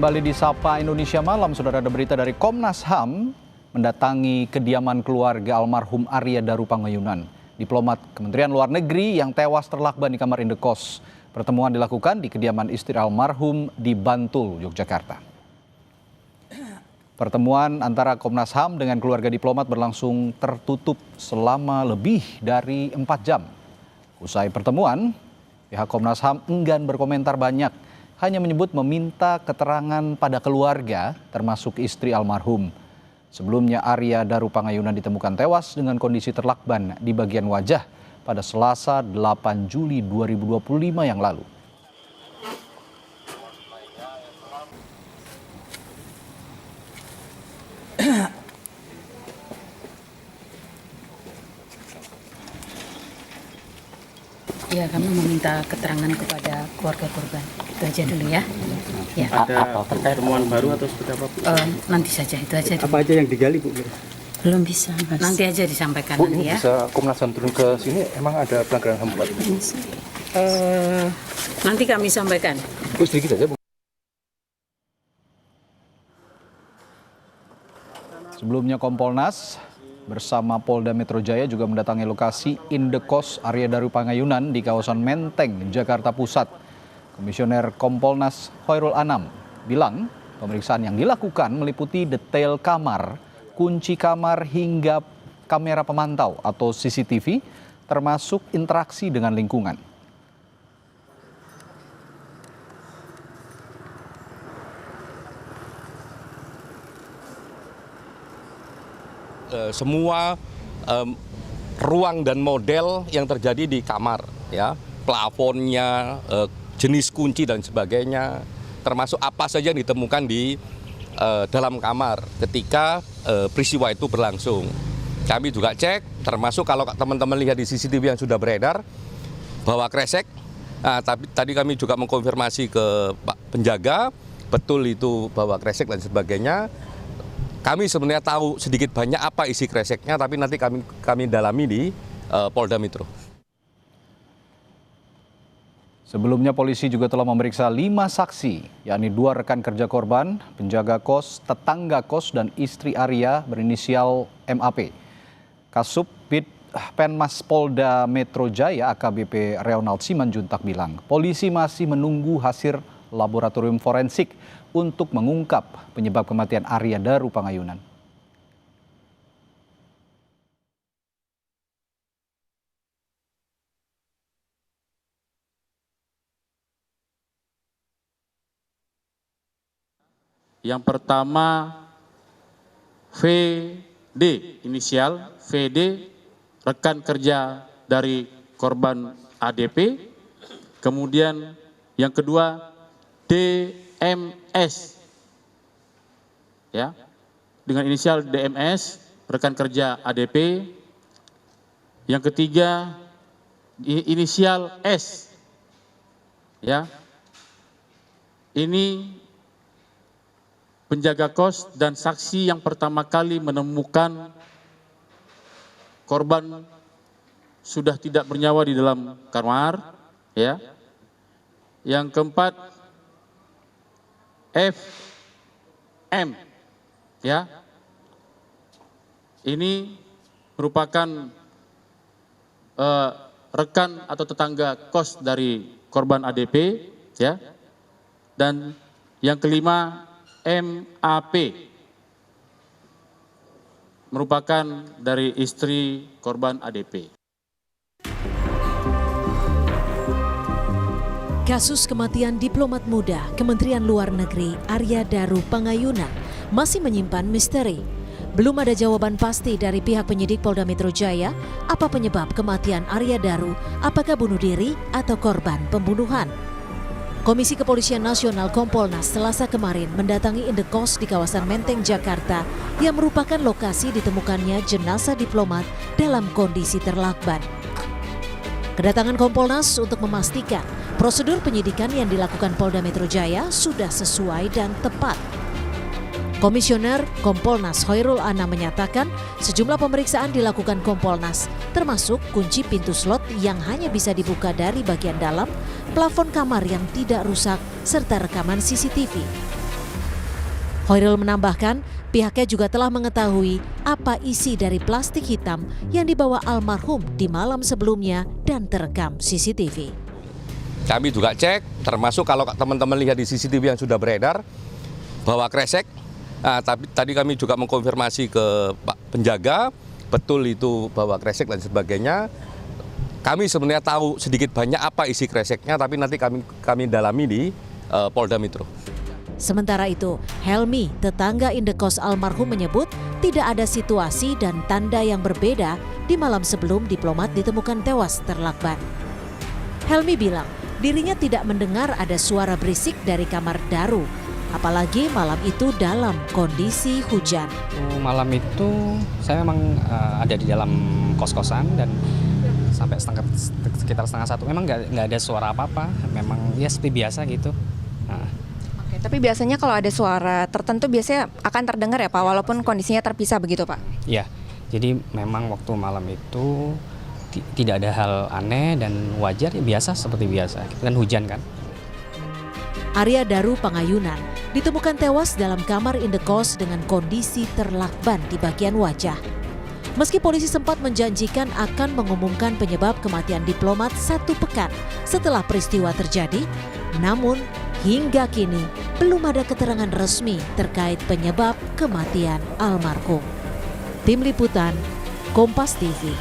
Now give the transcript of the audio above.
Kembali di Sapa Indonesia Malam, saudara, ada berita dari Komnas HAM mendatangi kediaman keluarga almarhum Arya Daru Pangayunan, diplomat Kementerian Luar Negeri yang tewas terlakban di kamar indekos. Pertemuan dilakukan di kediaman istri almarhum di Bantul, Yogyakarta. Pertemuan antara Komnas HAM dengan keluarga diplomat berlangsung tertutup selama lebih dari 4 jam. Usai pertemuan, pihak Komnas HAM enggan berkomentar banyak, hanya menyebut meminta keterangan pada keluarga termasuk istri almarhum. Sebelumnya Arya Daru Pangayunan ditemukan tewas dengan kondisi terlakban di bagian wajah pada Selasa 8 Juli 2025 yang lalu. Ya, kami meminta keterangan kepada keluarga korban. Itu aja dulu ya. Ya. Ada temuan baru atau seperti apa, Bu? Nanti saja, itu aja dulu. Apa aja yang digali, Bu? Belum bisa, Mas. Nanti aja disampaikan Bu, nanti ya. bisa Komnas HAM turun ke sini, emang ada pelanggaran HAM, Bu? Nanti kami sampaikan. Bu, sedikit saja, Bu. Sebelumnya Kompolnas bersama Polda Metro Jaya juga mendatangi lokasi indekos Arya Daru Pangayunan di kawasan Menteng, Jakarta Pusat. Komisioner Kompolnas Khairul Anam bilang pemeriksaan yang dilakukan meliputi detail kamar, kunci kamar hingga kamera pemantau atau CCTV, termasuk interaksi dengan lingkungan. Semua ruang dan model yang terjadi di kamar, ya, plafonnya, jenis kunci dan sebagainya, termasuk apa saja yang ditemukan di dalam kamar ketika peristiwa itu berlangsung. Kami juga cek, termasuk kalau teman-teman lihat di CCTV yang sudah beredar, bahwa kresek. Tapi tadi kami juga mengkonfirmasi ke Pak Penjaga, betul itu bahwa kresek dan sebagainya. Kami sebenarnya tahu sedikit banyak apa isi kreseknya, tapi nanti kami dalami di Polda Metro. Sebelumnya polisi juga telah memeriksa 5 saksi, yakni 2 rekan kerja korban, penjaga kos, tetangga kos, dan istri Arya berinisial MAP. Kasubdit Penmas Polda Metro Jaya AKBP Reonald Simanjuntak bilang, polisi masih menunggu hasil laboratorium forensik untuk mengungkap penyebab kematian Arya Daru Pangayunan. Yang pertama, VD, inisial VD, rekan kerja dari korban ADP. Kemudian yang kedua, DMS, ya, dengan inisial DMS, rekan kerja ADP. Yang ketiga, inisial S, ya, ini penjaga kos dan saksi yang pertama kali menemukan korban sudah tidak bernyawa di dalam kamar, ya. Yang keempat, FM, ya, ini merupakan rekan atau tetangga kos dari korban ADP, ya. Dan yang kelima, MAP, merupakan dari istri korban ADP. Kasus kematian diplomat muda Kementerian Luar Negeri Arya Daru Pangayunan masih menyimpan misteri. Belum ada jawaban pasti dari pihak penyidik Polda Metro Jaya apa penyebab kematian Arya Daru, apakah bunuh diri atau korban pembunuhan. Komisi Kepolisian Nasional Kompolnas Selasa kemarin mendatangi indekos di kawasan Menteng, Jakarta yang merupakan lokasi ditemukannya jenazah diplomat dalam kondisi terlakban. Kedatangan Kompolnas untuk memastikan prosedur penyidikan yang dilakukan Polda Metro Jaya sudah sesuai dan tepat. Komisioner Kompolnas Khairul Anam menyatakan sejumlah pemeriksaan dilakukan Kompolnas, termasuk kunci pintu slot yang hanya bisa dibuka dari bagian dalam, plafon kamar yang tidak rusak, serta rekaman CCTV. Hoiril menambahkan, pihaknya juga telah mengetahui apa isi dari plastik hitam yang dibawa almarhum di malam sebelumnya dan terekam CCTV. Kami juga cek, termasuk kalau teman-teman lihat di CCTV yang sudah beredar, bahwa kresek. Tapi tadi kami juga mengkonfirmasi ke Pak Penjaga, betul itu bahwa kresek dan sebagainya. Kami sebenarnya tahu sedikit banyak apa isi kreseknya, tapi nanti kami dalami di Polda Metro. Sementara itu, Helmi, tetangga indekos almarhum menyebut tidak ada situasi dan tanda yang berbeda di malam sebelum diplomat ditemukan tewas terlakban. Helmi bilang dirinya tidak mendengar ada suara berisik dari kamar Daru, apalagi malam itu dalam kondisi hujan. Malam itu saya memang ada di dalam kos-kosan dan sampai sekitar setengah satu memang nggak ada suara apa-apa, memang ya seperti biasa gitu. Oke, tapi biasanya kalau ada suara tertentu biasanya akan terdengar ya Pak, walaupun kondisinya terpisah begitu Pak? Ya, jadi memang waktu malam itu tidak ada hal aneh dan wajar, ya biasa seperti biasa, kan hujan kan. Arya Daru Pangayunan ditemukan tewas dalam kamar indekos dengan kondisi terlakban di bagian wajah. Meski polisi sempat menjanjikan akan mengumumkan penyebab kematian diplomat 1 pekan setelah peristiwa terjadi, namun hingga kini belum ada keterangan resmi terkait penyebab kematian almarhum. Tim Liputan, Kompas TV.